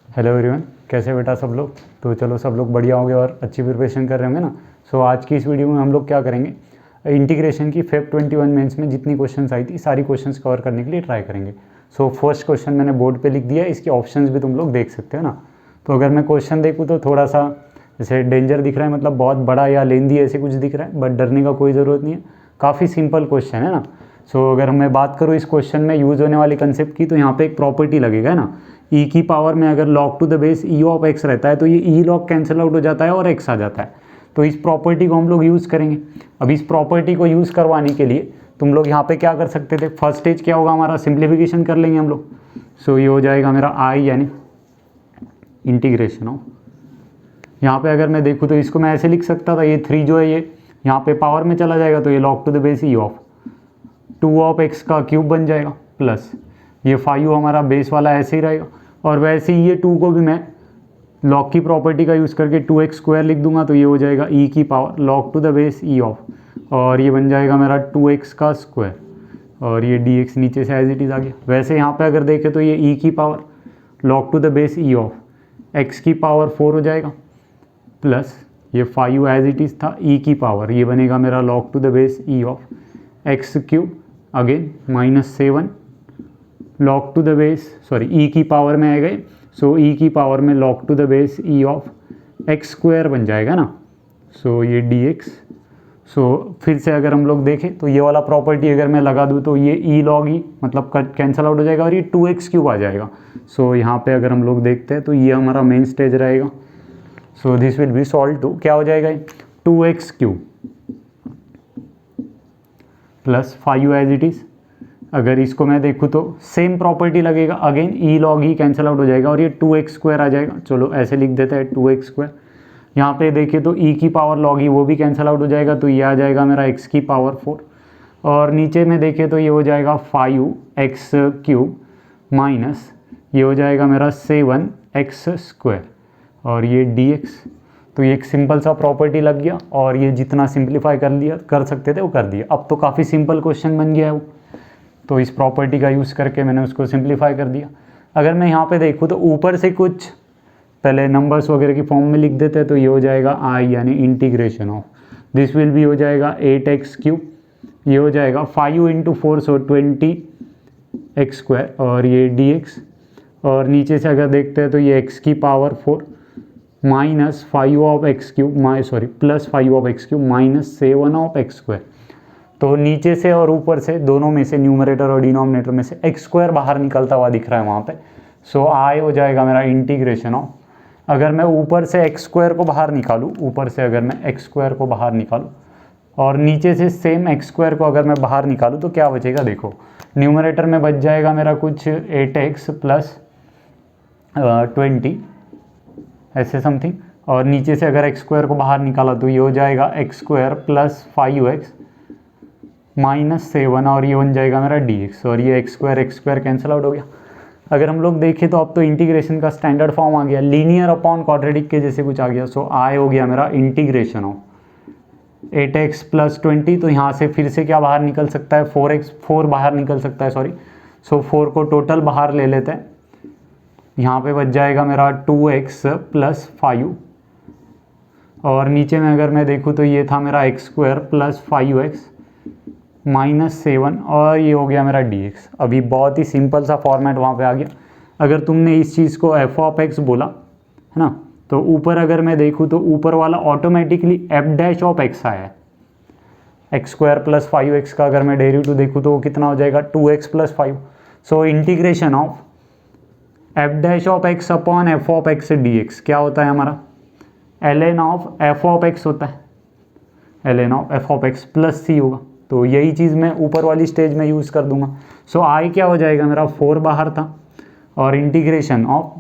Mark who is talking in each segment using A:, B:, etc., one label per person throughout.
A: Hello everyone, कैसे बेटा सब लोग। तो चलो सब लोग बढ़िया होंगे और अच्छी प्रिपरेशन कर रहे होंगे ना। सो आज की इस वीडियो में हम लोग क्या करेंगे, इंटीग्रेशन की फेब 21 मेंस में जितनी क्वेश्चंस आई थी सारी क्वेश्चंस कवर करने के लिए ट्राई करेंगे। सो फर्स्ट क्वेश्चन मैंने बोर्ड पे लिख दिया है, इसके ऑप्शंस भी तुम लोग देख सकते हो ना। तो अगर मैं क्वेश्चन देखूँ तो थोड़ा सा जैसे डेंजर दिख रहा है, मतलब बहुत बड़ा या लेंदी ऐसे कुछ दिख रहा है, बट डरने का कोई ज़रूरत नहीं है, काफ़ी सिंपल क्वेश्चन है ना। सो अगर मैं बात करूँ इस क्वेश्चन में यूज़ होने वाली कंसेप्ट की, तो यहाँ पे एक प्रॉपर्टी लगेगा ना, ई की पावर में अगर log to the base e of x रहता है तो ये ई लॉग कैंसिल आउट हो जाता है और एक्स आ जाता है। तो इस प्रॉपर्टी को हम लोग यूज़ करेंगे। अब इस प्रॉपर्टी को यूज़ करवाने के लिए तुम लोग यहाँ पे क्या कर सकते थे, फर्स्ट स्टेज क्या होगा हमारा, सिंप्लीफिकेशन कर लेंगे हम लोग। सो ये हो जाएगा मेरा आई यानी इंटीग्रेशन ऑफ, यहाँ पे अगर मैं देखूँ तो इसको मैं ऐसे लिख सकता था, ये 3 जो है ये यहाँ पे पावर में चला जाएगा तो ये log to the base e of 2 of x का क्यूब बन जाएगा, प्लस ये 5 हमारा बेस वाला ऐसे ही रहेगा। और वैसे ही ये 2 को भी मैं लॉग की प्रॉपर्टी का यूज़ करके 2x स्क्वायर लिख दूंगा तो ये हो जाएगा ई की power log to the base e of, और ये बन जाएगा मेरा 2x का स्क्वायर, और ये dx नीचे से एज इट इज़ आ गया। वैसे यहाँ पे अगर देखें तो ये ई की power log to the base e of x की पावर 4 हो जाएगा, प्लस ये 5 एज इट इज़ था, ई की पावर ये बनेगा मेरा log to the base e of x cube again -7 log to the base e की पावर में आ गए, सो ई की पावर में log to the base e of x square बन जाएगा ना। सो ये dx, सो फिर से अगर हम लोग देखें तो ये वाला प्रॉपर्टी अगर मैं लगा दूँ तो ये ई लॉग ई मतलब कैंसिल आउट हो जाएगा और ये 2x क्यूब आ जाएगा। सो यहाँ पे अगर हम लोग देखते हैं तो ये हमारा मेन स्टेज रहेगा। So this will be solve to क्या हो जाएगा, 2x cube plus 5 as it is. अगर इसको मैं देखूँ तो सेम प्रॉपर्टी लगेगा, again e log e cancel out हो जाएगा और ये 2x स्क्वायर आ जाएगा। चलो ऐसे लिख देते हैं 2x स्क्वायर। यहाँ पे देखिए तो ई की पावर लॉग ई वो भी कैंसिल आउट हो जाएगा तो ये आ जाएगा मेरा x की पावर 4, और नीचे में देखिए तो ये हो जाएगा 5x क्यूब माइनस ये हो जाएगा मेरा 7x स्क्वायर, और ये dx। तो ये एक सिंपल सा प्रॉपर्टी लग गया और ये जितना सिंप्लीफाई कर सकते थे वो कर दिया। अब तो काफ़ी सिंपल क्वेश्चन बन गया है वो, तो इस प्रॉपर्टी का यूज़ करके मैंने उसको सिंप्लीफाई कर दिया। अगर मैं यहाँ पे देखूँ तो ऊपर से कुछ पहले नंबर्स वगैरह की फॉर्म में लिख देते हैं तो ये हो जाएगा आई यानी इंटीग्रेशन ऑफ दिस विल भी हो जाएगा 8x क्यूब, ये हो जाएगा 5 इंटू 4 सो 20x स्क्वायर, और ये dx, और नीचे से अगर देखते हैं तो ये x की power 4 minus 5 of x cube plus 5 of x cube minus 7 of x square. तो नीचे से और ऊपर से दोनों में से न्यूमरेटर और डिनोमिनेटर में से एक्स स्क्वायर बाहर निकलता हुआ दिख रहा है वहाँ पे। सो आई हो जाएगा मेरा इंटीग्रेशन ऑफ, अगर मैं ऊपर से एक्स स्क्वायर को बाहर निकालूँ, ऊपर से अगर मैं एक्स स्क्वायर को बाहर निकालूँ और नीचे से सेम एक्स स्क्वायर को अगर मैं बाहर निकालूँ तो क्या बचेगा, देखो न्यूमरेटर में बच जाएगा मेरा कुछ 8x प्लस 20 ऐसे समथिंग, और नीचे से अगर एक्स स्क्वायर को बाहर निकाला तो ये हो जाएगा x square plus 5x minus 7, और ये बन जाएगा मेरा dx, और ये एक्स स्क्वायर कैंसिल आउट हो गया। अगर हम लोग देखें तो अब तो इंटीग्रेशन का स्टैंडर्ड फॉर्म आ गया, लीनियर अपॉन क्वाड्रेटिक के जैसे कुछ आ गया। सो आई हो गया मेरा इंटीग्रेशन ऑफ 8x प्लस 20, तो यहाँ से फिर से क्या बाहर निकल सकता है, 4 बाहर निकल सकता है, सो 4 को टोटल बाहर ले लेते हैं, यहाँ पे बच जाएगा मेरा 2x प्लस 5, और नीचे में अगर मैं देखूँ तो ये था मेरा x square plus 5x minus 7, और ये हो गया मेरा dx। अभी बहुत ही सिंपल सा फॉर्मेट वहाँ पे आ गया। अगर तुमने इस चीज़ को f ऑफ x बोला है ना, तो ऊपर अगर मैं देखूँ तो ऊपर वाला automatically f dash of x आया है। एक्स स्क्वायर प्लस 5x का अगर मैं डेरिवेटिव देखूँ तो वो कितना हो जाएगा 2x plus 5। So integration of f dash of x upon f of x dx क्या होता है हमारा, ln of f of x होता है, ln of f of x plus c होगा। तो यही चीज़ मैं ऊपर वाली स्टेज में यूज़ कर दूंगा। सो आई क्या हो जाएगा मेरा 4 बाहर था, और integration of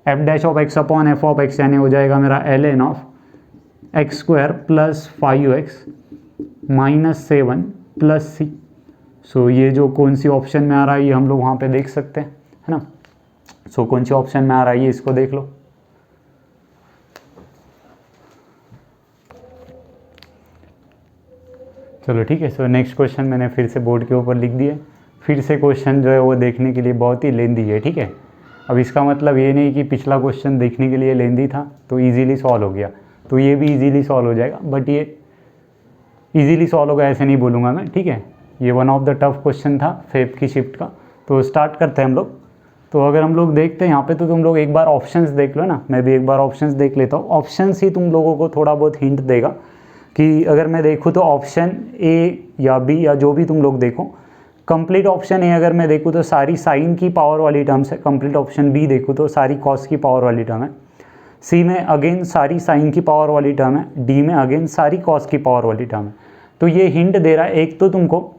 A: F dash of x upon F of x यानी हो जाएगा मेरा ln of x square plus 5x minus 7 plus c। सो ये जो कौन सी ऑप्शन में आ रहा है ये हम लोग वहाँ पे देख सकते हैं, है ना। सो कौन सी ऑप्शन में आ रहा है ये इसको देख लो। चलो ठीक है। सो नेक्स्ट क्वेश्चन मैंने फिर से बोर्ड के ऊपर लिख दिए। फिर से क्वेश्चन जो है वो देखने के लिए बहुत ही लेंदी है, ठीक है। अब इसका मतलब ये नहीं कि पिछला क्वेश्चन देखने के लिए लेंदी था तो इजीली सॉल्व हो गया, तो ये भी इजीली सॉल्व हो जाएगा, बट ये इजीली सॉल्व होगा ऐसे नहीं बोलूँगा मैं, ठीक है। ये one of the tough question था फेब की शिफ्ट का। तो स्टार्ट करते हैं हम लोग। तो अगर हम लोग देखते हैं यहाँ पे, तो तुम लोग एक बार ऑप्शंस देख लो ना, मैं भी एक बार ऑप्शंस देख लेता हूँ। ऑप्शंस ही तुम लोगों को थोड़ा बहुत हिंट देगा कि अगर मैं देखूँ तो ऑप्शन ए या बी या जो भी तुम लोग देखो, कंप्लीट ऑप्शन ए अगर मैं देखूँ तो सारी साइन की पावर वाली टर्म्स है, कंप्लीट ऑप्शन बी देखूँ तो सारी कॉस की पावर वाली टर्म है, सी में अगेन सारी साइन की पावर वाली टर्म है, डी में अगेन सारी कॉस की पावर वाली टर्म है। तो ये हिंट दे रहा है, एक तो तुमको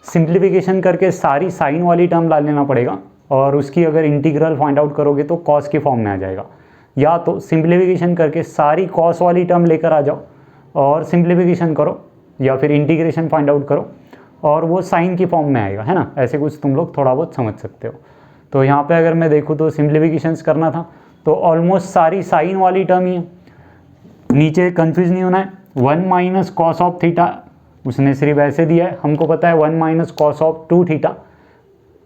A: सिंप्लीफिकेशन करके सारी साइन वाली टर्म ला लेना पड़ेगा और उसकी अगर इंटीग्रल फाइंड आउट करोगे तो कॉस के फॉर्म में आ जाएगा, या तो सिंप्लीफिकेशन करके सारी कॉस वाली टर्म लेकर आ जाओ और सिंप्लीफिकेशन करो, या फिर इंटीग्रेशन फाइंड आउट करो और वो साइन की फॉर्म में आएगा, है ना। ऐसे कुछ तुम लोग थोड़ा बहुत समझ सकते हो। तो यहाँ पे अगर मैं देखूँ तो सिंप्लीफिकेशंस करना था तो ऑलमोस्ट सारी साइन वाली टर्म ही है, नीचे कंफ्यूज नहीं होना है। 1 माइनस कॉस ऑफ थीटा उसने सिर्फ ऐसे दिया है, हमको पता है 1 minus cos of 2 theta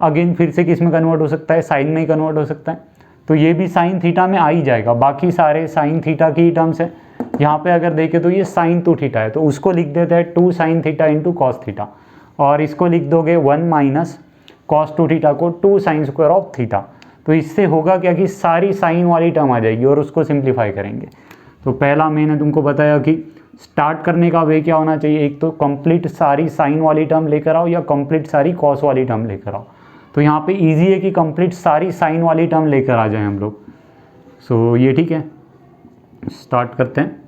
A: again फिर से किस में कन्वर्ट हो सकता है, साइन में ही कन्वर्ट हो सकता है, तो ये भी साइन थीटा में आ ही जाएगा। बाकी सारे साइन थीटा की टर्म्स है। यहाँ पे अगर देखें तो ये साइन 2 थीटा है, तो उसको लिख देते हैं 2 sine theta into cos theta, और इसको लिख दोगे 1 माइनस कॉस 2 थीटा को 2 साइन स्क्वायर ऑफ थीटा। तो इससे होगा क्या कि सारी साइन वाली टर्म आ जाएगी और उसको सिंप्लीफाई करेंगे। तो पहला मैंने तुमको बताया कि स्टार्ट करने का वे क्या होना चाहिए, एक तो कंप्लीट सारी साइन वाली टर्म लेकर आओ या कंप्लीट सारी कॉस वाली टर्म लेकर आओ। तो यहाँ पे इजी है कि कंप्लीट सारी साइन वाली टर्म लेकर आ जाएं हम लोग। सो ये ठीक है, स्टार्ट करते हैं।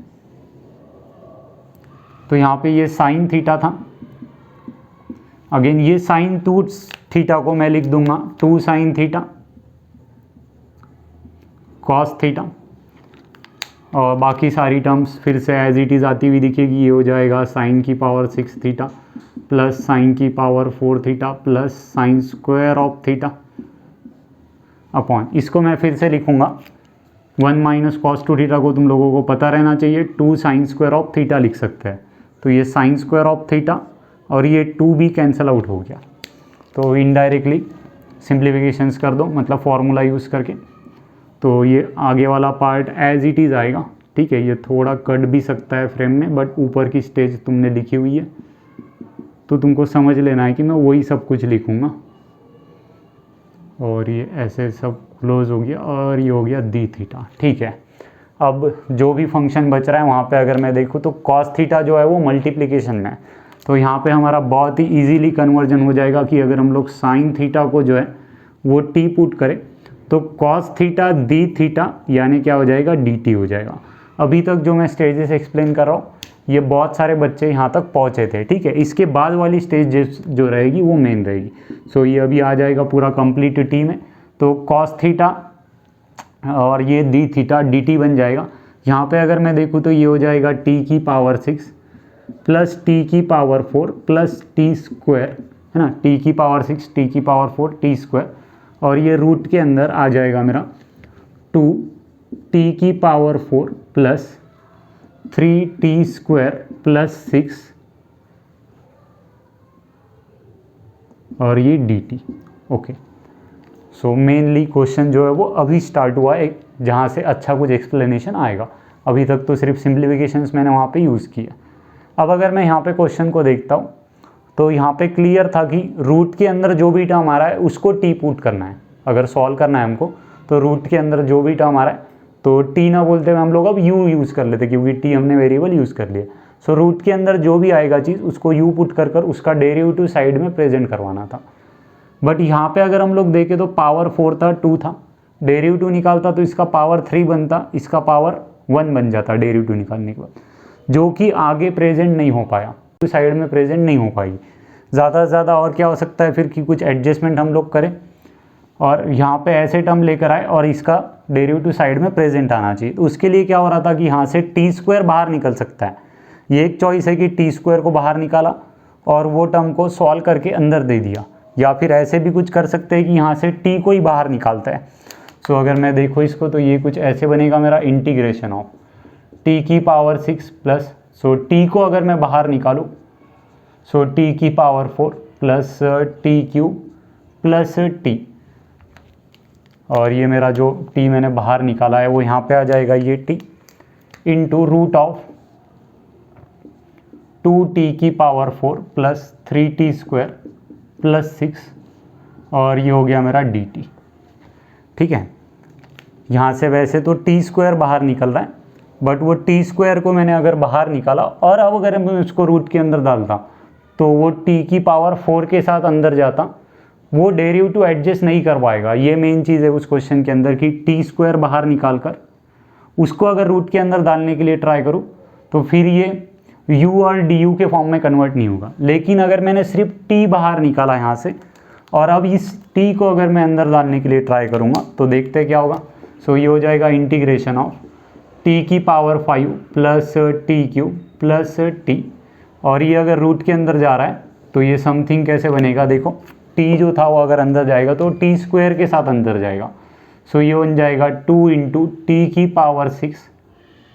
A: तो यहाँ पे ये साइन थीटा था, अगेन ये साइन 2 थीटा को मैं लिख दूंगा 2 साइन थीटा कॉस थीटा, और बाकी सारी टर्म्स फिर से एज इट इज़ आती हुई दिखेगी। ये हो जाएगा साइन की पावर 6 थीटा प्लस साइन की power 4 theta plus sine square of theta upon, इसको मैं फिर से लिखूंगा 1 माइनस कॉस 2 थीटा को तुम लोगों को पता रहना चाहिए 2 साइन स्क्वायर ऑफ थीटा लिख सकते हैं। तो ये साइन स्क्वायर ऑफ थीटा और ये 2 भी कैंसिल आउट हो गया, तो इनडायरेक्टली सिंप्लीफिकेशंस कर दो, मतलब फॉर्मूला यूज़ करके। तो ये आगे वाला पार्ट एज इट इज़ आएगा, ठीक है। ये थोड़ा कट भी सकता है फ्रेम में, बट ऊपर की स्टेज तुमने लिखी हुई है तो तुमको समझ लेना है कि मैं वही सब कुछ लिखूँगा। और ये ऐसे सब क्लोज हो गया और ये हो गया डी थीटा, ठीक है। अब जो भी फंक्शन बच रहा है वहाँ पे अगर मैं देखूँ तो कॉस थीटा जो है वो मल्टीप्लिकेशन में है, तो यहाँ पे हमारा बहुत ही इजीली कन्वर्जन हो जाएगा कि अगर हम लोग साइन थीटा को जो है वो टी पुट करें तो कॉस थीटा डी थीटा यानी क्या हो जाएगा, डी टी हो जाएगा। अभी तक जो मैं स्टेजेस एक्सप्लेन कर रहा हूँ ये बहुत सारे बच्चे यहाँ तक पहुँचे थे, ठीक है। इसके बाद वाली स्टेज जो रहेगी वो मेन रहेगी। सो ये अभी आ जाएगा पूरा कंप्लीट टी में, तो कॉस थीटा और ये डी थीटा डी टी बन जाएगा। यहाँ पे अगर मैं देखूँ तो ये हो जाएगा टी की पावर 6 प्लस टी की पावर 4 प्लस टी स्क्वायर, है ना, टी की पावर 6 टी की पावर 4 टी स्क्वायर, और ये रूट के अंदर आ जाएगा मेरा 2 टी की power 4 plus 3 T square plus 6 और ये D T, okay. So mainly question जो है वो अभी स्टार्ट हुआ है, जहाँ से अच्छा कुछ एक्सप्लेनेशन आएगा। अभी तक तो सिर्फ सिंप्लीफिकेशंस मैंने वहाँ पे यूज़ किया। अब अगर मैं यहाँ पे क्वेश्चन को देखता हूँ तो यहाँ पे क्लियर था कि रूट के अंदर जो भी टर्म आ रहा है उसको टी पुट करना है। अगर सॉल्व करना है हमको तो रूट के अंदर जो भी टर्म आ रहा है तो टी ना बोलते हुए हम लोग अब यू यूज़ कर लेते, क्योंकि टी हमने वेरिएबल यूज़ कर लिया। सो रूट के अंदर जो भी आएगा चीज़ उसको यू पुट कर उसका डेरिवेटिव साइड में प्रेजेंट करवाना था। बट यहाँ पे अगर हम लोग देखें तो पावर 4 था, 2 था, डेरिवेटिव निकालता तो इसका पावर 3 बनता, इसका पावर 1 बन जाता डेरिवेटिव निकालने के बाद, जो कि आगे प्रेजेंट नहीं हो पाया, तो साइड में प्रेजेंट नहीं हो पाई। ज़्यादा से ज़्यादा और क्या हो सकता है फिर कि कुछ एडजस्टमेंट हम लोग करें और यहाँ पे ऐसे टर्म लेकर आए और इसका डेरिवेटिव साइड में प्रेजेंट आना चाहिए। तो उसके लिए क्या हो रहा था कि यहाँ से टी स्क्वायर बाहर निकल सकता है। ये एक चॉइस है कि टी स्क्वायर को बाहर निकाला और वो टर्म को सॉल्व करके अंदर दे दिया, या फिर ऐसे भी कुछ कर सकते हैं कि यहाँ से टी को ही बाहर निकालता है। सो अगर मैं देखो इसको तो ये कुछ ऐसे बनेगा मेरा इंटीग्रेशन ऑफ टी की पावर 6 प्लस, सो टी को अगर मैं बाहर निकालूँ सो टी की power 4 plus T cube plus T, और ये मेरा जो t मैंने बाहर निकाला है वो यहाँ पे आ जाएगा, ये t into root of 2t⁴ plus 3t² plus 6 और ये हो गया मेरा dt। ठीक है, यहाँ से वैसे तो t² बाहर निकल रहा है, बट वो t² को मैंने अगर बाहर निकाला और अब अगर मैं उसको रूट के अंदर डालता तो वो t⁴ के साथ अंदर जाता, वो डेरिवेटिव एडजस्ट नहीं कर पाएगा। ये मेन चीज़ है उस क्वेश्चन के अंदर कि t² बाहर निकाल कर उसको अगर रूट के अंदर डालने के लिए ट्राई करूँ तो फिर ये u और du के फॉर्म में कन्वर्ट नहीं होगा। लेकिन अगर मैंने सिर्फ t बाहर निकाला यहाँ से और अब इस t को अगर मैं अंदर डालने के लिए ट्राई करूँगा तो देखते हैं क्या होगा। सो ये हो जाएगा integration of t⁵ plus t³ plus t, और ये अगर रूट के अंदर जा रहा है तो ये समथिंग कैसे बनेगा, देखो t जो था वो अगर अंदर जाएगा तो t² के साथ अंदर जाएगा। सो ये बन जाएगा 2 into t⁵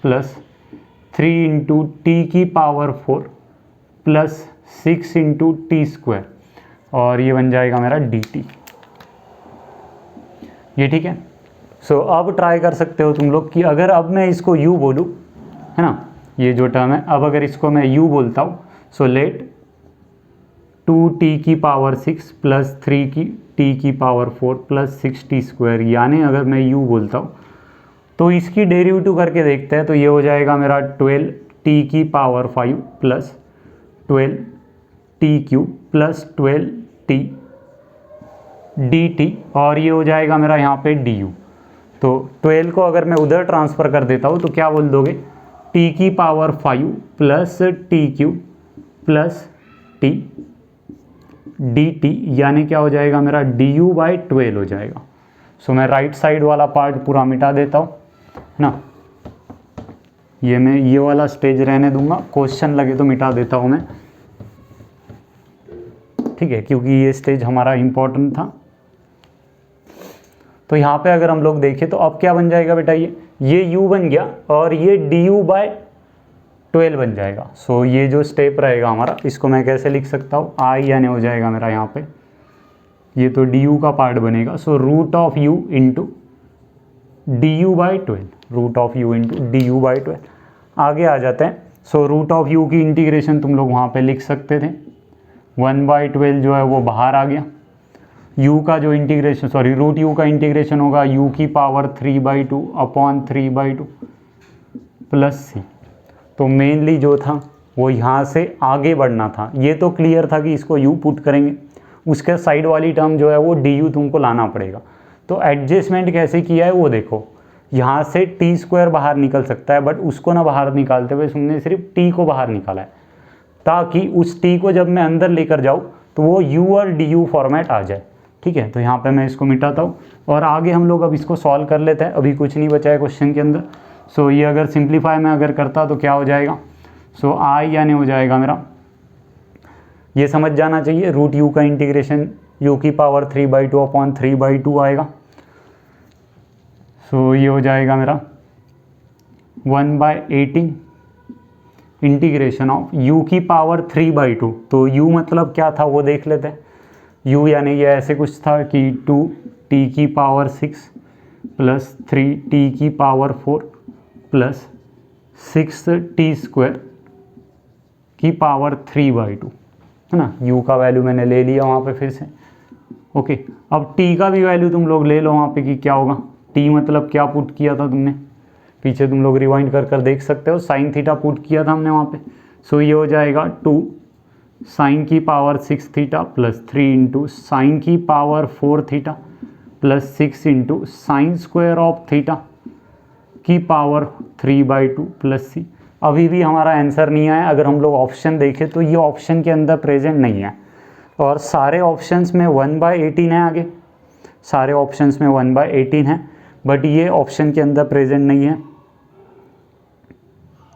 A: plus 3 into t⁴ plus 6 into t², और ये बन जाएगा मेरा dt। ये ठीक है। सो अब ट्राई कर सकते हो तुम लोग कि अगर अब मैं इसको u बोलूँ, है ना, ये जो टर्म है, अब अगर इसको मैं u बोलता हूँ, so let 2t⁵ plus 3t⁴ plus 6t², यानी अगर मैं u बोलता हूँ तो इसकी डेरिवेटिव करके देखते हैं। तो ये हो जाएगा मेरा 12t⁵ plus 12t³ plus 12t dt, और ये हो जाएगा मेरा यहाँ पे du। तो 12 को अगर मैं उधर ट्रांसफ़र कर देता हूँ तो क्या बोल दोगे, t⁵ plus t³ plus t dt, यानी क्या हो जाएगा मेरा du/12 हो जाएगा। सो मैं राइट साइड वाला पार्ट पूरा मिटा देता हूँ ना, ये मैं ये वाला स्टेज रहने दूंगा, क्वेश्चन लगे तो मिटा देता हूँ मैं, ठीक है, क्योंकि ये स्टेज हमारा इम्पोर्टेंट था। तो यहाँ पे अगर हम लोग देखें तो अब क्या बन जाएगा बेटा, ये u बन गया और ये du/12 बन जाएगा। सो ये जो स्टेप रहेगा हमारा, इसको मैं कैसे लिख सकता हूँ, i यानी हो जाएगा मेरा यहाँ पे, ये तो du का पार्ट बनेगा। So root of u into du/12, root of u into du/12। आगे आ जाते हैं। सो रूट ऑफ u की इंटीग्रेशन तुम लोग वहाँ पे लिख सकते थे, 1/12 जो है वो बाहर आ गया। u का जो इंटीग्रेशन, सॉरी रूट u का इंटीग्रेशन होगा u⁵3/2 अपॉन 3/2 प्लस c। तो मेनली जो था वो यहाँ से आगे बढ़ना था। ये तो क्लियर था कि इसको u पुट करेंगे, उसके साइड वाली टर्म जो है वो du तुमको लाना पड़ेगा। तो एडजस्टमेंट कैसे किया है वो देखो, यहाँ से t² बाहर निकल सकता है, बट उसको ना बाहर निकालते हुए हमने सिर्फ t को बाहर निकाला है, ताकि उस t को जब मैं अंदर लेकर जाऊँ तो वो u और du फॉर्मेट आ जाए। ठीक है, तो यहाँ पे मैं इसको मिटाता हूँ और आगे हम लोग अब इसको सॉल्व कर लेते हैं। अभी कुछ नहीं बचा है क्वेश्चन के अंदर। सो ये अगर सिंप्लीफाई मैं अगर करता तो क्या हो जाएगा, सो i यानी हो जाएगा मेरा, ये समझ जाना चाहिए, रूट u का इंटीग्रेशन u⁵3/2 अपॉन 3/2 आएगा। सो ये हो जाएगा मेरा 1/18 इंटीग्रेशन ऑफ u⁵3/2। तो u मतलब क्या था वो देख लेते हैं। u यानी ये ऐसे कुछ था कि 2t⁵ plus 3t⁵ plus 6t² 3/2, है ना। u का वैल्यू मैंने ले लिया वहाँ पे फिर से। ओके, अब t का भी वैल्यू तुम लोग ले लो वहाँ पे कि क्या होगा। t मतलब क्या पुट किया था तुमने, पीछे तुम लोग रिवाइंड कर देख सकते हो, साइन थीटा पुट किया था हमने वहाँ पे। सो ये हो जाएगा 2 sin⁵ theta plus 3 into sin⁵ theta plus 6 into sin² of theta 3/2 plus c। अभी भी हमारा आंसर नहीं आया। अगर हम लोग ऑप्शन देखें तो ये ऑप्शन के अंदर प्रेजेंट नहीं है, और सारे ऑप्शंस में 1/18 है, आगे सारे ऑप्शंस में 1/18 है, बट ये ऑप्शन के अंदर प्रेजेंट नहीं है।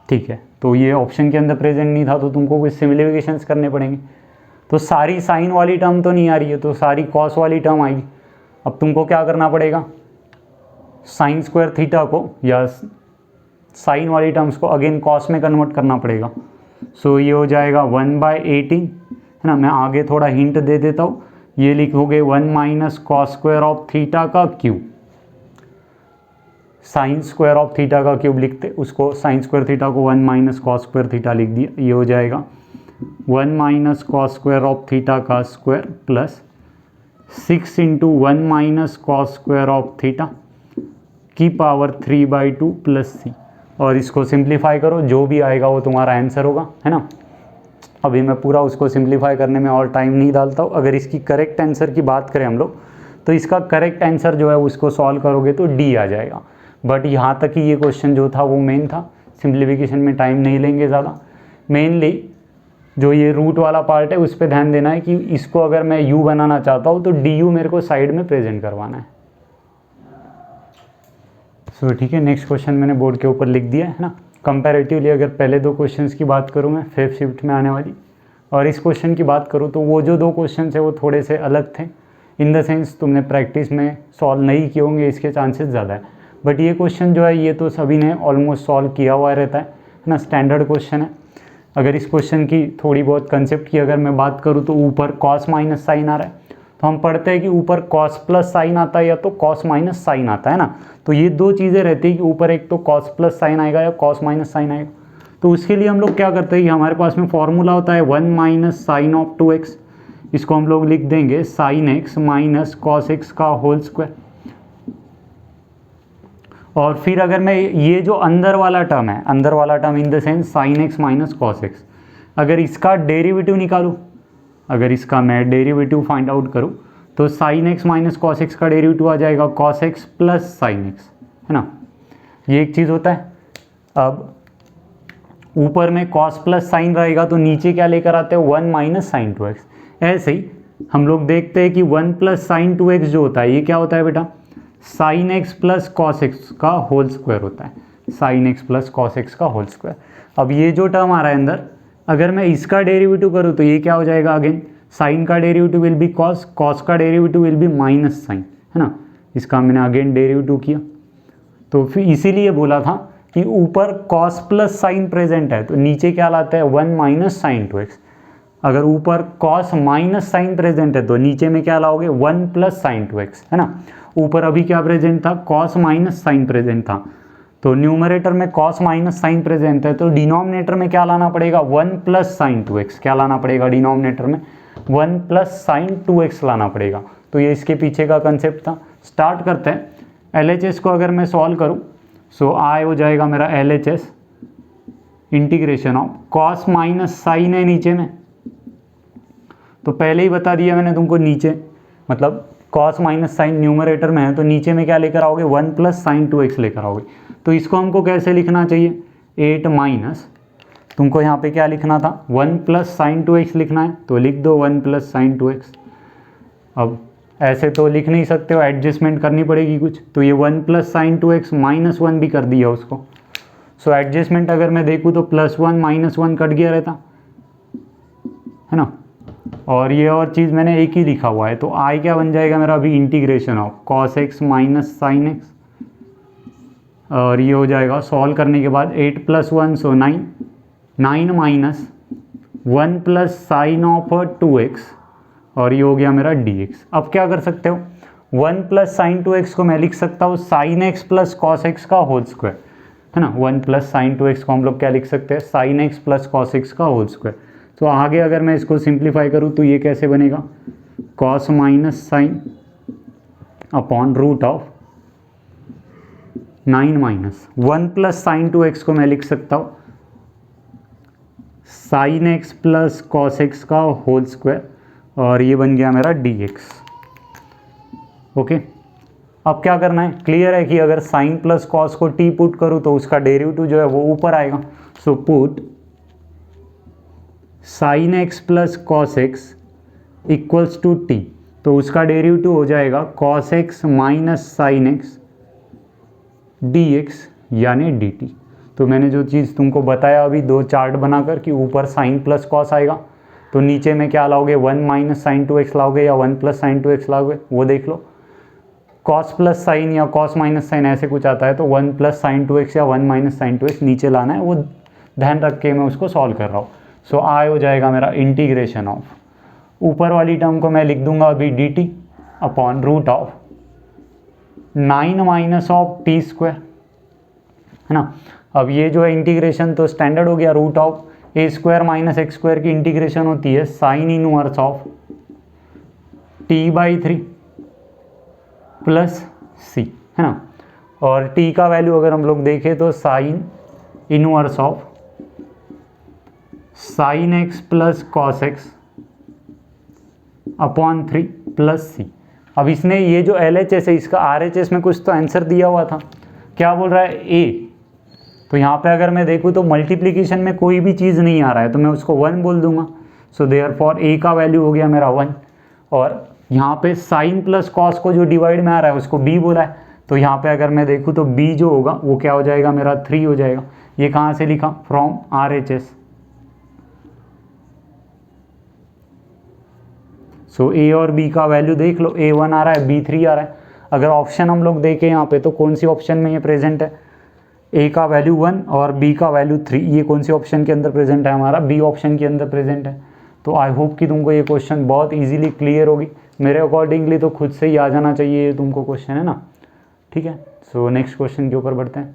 A: ठीक है, तो ये ऑप्शन के अंदर प्रेजेंट नहीं था तो तुमको कुछ सिम्प्लिफिकेशंस करने पड़ेंगे। तो सारी साइन वाली टर्म तो नहीं आ रही है, तो सारी कॉस वाली टर्म आएगी। अब तुमको क्या करना पड़ेगा, sin² थीटा को या साइन वाली टर्म्स को अगेन कॉस में कन्वर्ट करना पड़ेगा। सो ये हो जाएगा 1/18, है ना। मैं आगे थोड़ा हिंट दे देता हूँ, ये लिखोगे 1 - cos² ऑफ थीटा का cube, sine square of theta का क्यूब लिखते, उसको साइन स्क्वायर थीटा को 1 माइनस कॉस स्क्वायर थीटा लिख दिया, ये हो जाएगा 1 minus cos square of theta का square plus 6 into 1 minus cos square of theta की पावर 3/2 प्लस सी, और इसको सिंप्लीफाई करो, जो भी आएगा वो तुम्हारा आंसर होगा, है ना। अभी मैं पूरा उसको सिंप्लीफाई करने में और टाइम नहीं डालता हूँ। अगर इसकी करेक्ट आंसर की बात करें हम लोग, तो इसका करेक्ट आंसर जो है उसको सॉल्व करोगे तो डी आ जाएगा। बट यहाँ तक ही ये क्वेश्चन जो था वो मेन था, सिंप्लीफिकेशन में टाइम नहीं लेंगे ज़्यादा। मेनली जो ये रूट वाला पार्ट है उस पर ध्यान देना है कि इसको अगर मैं यू बनाना चाहता हूँ तो डी यू मेरे को साइड में प्रेजेंट करवाना है। सो ठीक है, नेक्स्ट क्वेश्चन मैंने बोर्ड के ऊपर लिख दिया है ना। कंपैरेटिवली अगर पहले दो क्वेश्चंस की बात करूँ मैं 5th शिफ्ट में आने वाली, और इस क्वेश्चन की बात करूँ तो वो जो दो क्वेश्चन है वो थोड़े से अलग थे, इन द सेंस तुमने प्रैक्टिस में सॉल्व नहीं किए होंगे इसके चांसेस ज़्यादा है। बट ये क्वेश्चन जो है ये तो सभी ने ऑलमोस्ट सॉल्व किया हुआ रहता है ना, स्टैंडर्ड क्वेश्चन है। अगर इस क्वेश्चन की थोड़ी बहुत कंसेप्ट की अगर मैं बात करूँ तो ऊपर कॉस माइनस साइन आ रहा है, तो हम पढ़ते हैं कि ऊपर कॉस प्लस साइन आता है या तो कॉस माइनस साइन आता है ना। तो ये दो चीज़ें रहती है कि ऊपर एक तो कॉस प्लस साइन आएगा या कॉस माइनस साइन आएगा। तो उसके लिए हम लोग क्या करते हैं कि हमारे पास में फॉर्मूला होता है 1 माइनस साइन ऑफ 2x, इसको हम लोग लिख देंगे sine x minus cos x का होल स्क्वायर। और फिर अगर मैं ये जो अंदर वाला टर्म है, अंदर वाला term in the sense sine x minus cos x, अगर इसका डेरिवेटिव निकालूँ, अगर इसका मैं डेरिवेटिव फाइंड आउट करूँ तो sine x minus cos x का डेरिवेटिव आ जाएगा cos x plus sine x, है ना। ये एक चीज़ होता है। अब ऊपर में कॉस प्लस साइन रहेगा तो नीचे क्या लेकर आते हैं 1 माइनस साइन 2x। ऐसे ही हम लोग देखते हैं कि 1 प्लस साइन 2x जो होता है ये क्या होता है बेटा, sign x plus cos x का होल स्क्वायर होता है, sign x plus cos x का होल स्क्वायर। अब ये जो टर्म आ रहा है अंदर, अगर मैं इसका डेरिवेटिव करूँ तो ये क्या हो जाएगा, अगेन साइन का derivative will be cos, cos का derivative will be minus sine, है ना। इसका मैंने अगेन डेरिवेटिव किया, तो फिर इसीलिए बोला था कि ऊपर कॉस प्लस साइन प्रेजेंट है तो नीचे क्या लाता है 1 माइनस साइन 2x। अगर ऊपर कॉस माइनस साइन प्रेजेंट है तो नीचे में क्या लाओगे 1 प्लस साइन 2x, है ना। ऊपर अभी क्या प्रेजेंट था, कॉस माइनस साइन प्रेजेंट था, तो न्यूमरेटर में कॉस माइनस साइन प्रेजेंट है तो डिनोमिनेटर में क्या लाना पड़ेगा 1 प्लस साइन 2x, क्या लाना पड़ेगा डिनोमिनेटर में 1 प्लस साइन 2x लाना पड़ेगा। तो ये इसके पीछे का कंसेप्ट था। स्टार्ट करते हैं। LHS को अगर मैं सॉल्व करूं सो आई हो जाएगा मेरा LHS integration of cos minus sine है नीचे में, तो पहले ही बता दिया मैंने तुमको, नीचे मतलब कॉस माइनस साइन न्यूमरेटर में है तो नीचे में क्या लेकर आओगे 1 प्लस साइन 2x लेकर आओगे। तो इसको हमको कैसे लिखना चाहिए 8 माइनस, तुमको यहाँ पे क्या लिखना था 1 प्लस साइन 2x लिखना है तो लिख दो 1 प्लस साइन 2x। अब ऐसे तो लिख नहीं सकते हो, एडजस्टमेंट करनी पड़ेगी कुछ, तो ये 1 प्लस साइन 2x माइनस 1 भी कर दिया उसको। सो एडजस्टमेंट अगर मैं देखूँ तो +1 -1 कट गया रहता, है ना। और ये और चीज़ मैंने एक ही लिखा हुआ है, तो आई क्या बन जाएगा मेरा अभी integration of cos x minus sine x, और ये हो जाएगा सॉल्व करने के बाद 8 + 1 सो 9, 9 minus 1 plus sign of 2x, और ये हो गया मेरा dx। अब क्या कर सकते हो 1 प्लस साइन 2x को मैं लिख सकता हूँ sine x plus cos x का होल स्क्वायर, है ना। 1 प्लस साइन 2x को हम लोग क्या लिख सकते हैं sign x plus cos x का होल स्क्वायर। तो आगे अगर मैं इसको सिंप्लीफाई करूँ तो ये कैसे बनेगा cos minus sine upon root of 9 minus 1 plus sine 2x को मैं लिख सकता हूँ sine x plus cos x का होल स्क्वायर, और ये बन गया मेरा dx। ओके, अब क्या करना है, क्लियर है कि अगर साइन प्लस कॉस को t पुट करूँ तो उसका डेरिवेटिव जो है वो ऊपर आएगा। So put sine x plus cos x equals to t, तो उसका डेरिवेटिव हो जाएगा cos x minus sine x dx यानी dt। तो मैंने जो चीज़ तुमको बताया अभी दो चार्ट बनाकर कि ऊपर साइन प्लस कॉस आएगा तो नीचे में क्या लाओगे 1 माइनस साइन 2x लाओगे या 1 प्लस साइन 2x लाओगे, वो देख लो। कॉस प्लस साइन या कॉस माइनस साइन ऐसे कुछ आता है तो 1 प्लस साइन 2x या 1 माइनस साइन 2x नीचे लाना है, वो ध्यान रख के मैं उसको सॉल्व कर रहा हूँ। सो आई हो जाएगा मेरा इंटीग्रेशन ऑफ, ऊपर वाली टर्म को मैं लिख दूंगा अभी dt upon root of 9 minus of t square, है ना। अब ये जो है इंटीग्रेशन तो स्टैंडर्ड हो गया, root of a square minus x square की इंटीग्रेशन होती है sine inverse of t/3 plus C, है ना। और t का वैल्यू अगर हम लोग देखें तो sine inverse of sine x plus cos x upon 3 plus C. अब इसने ये जो LHS है इसका RHS में कुछ तो आंसर दिया हुआ था, क्या बोल रहा है a, तो यहाँ पे अगर मैं देखूँ तो मल्टीप्लिकेशन में कोई भी चीज़ नहीं आ रहा है तो मैं उसको 1 बोल दूंगा। सो देयरफॉर a का वैल्यू हो गया मेरा 1, और यहाँ पे साइन प्लस कॉस को जो डिवाइड में आ रहा है उसको b बोला है, तो यहाँ पे अगर मैं देखूँ तो b जो होगा वो क्या हो जाएगा मेरा 3 हो जाएगा। ये कहाँ से लिखा, फ्रॉम RHS। सो a और b का वैल्यू देख लो, a 1 आ रहा है, b 3 आ रहा है। अगर ऑप्शन हम लोग देखें यहाँ पे तो कौन सी ऑप्शन में ये प्रेजेंट है, a का वैल्यू 1 और b का वैल्यू 3, ये कौन सी ऑप्शन के अंदर प्रेजेंट है, हमारा b ऑप्शन के अंदर प्रेजेंट है। तो आई होप कि तुमको ये क्वेश्चन बहुत इजीली क्लियर होगी, मेरे अकॉर्डिंगली तो खुद से ही आ जाना चाहिए तुमको क्वेश्चन, है ना। ठीक है, सो नेक्स्ट क्वेश्चन के ऊपर बढ़ते हैं।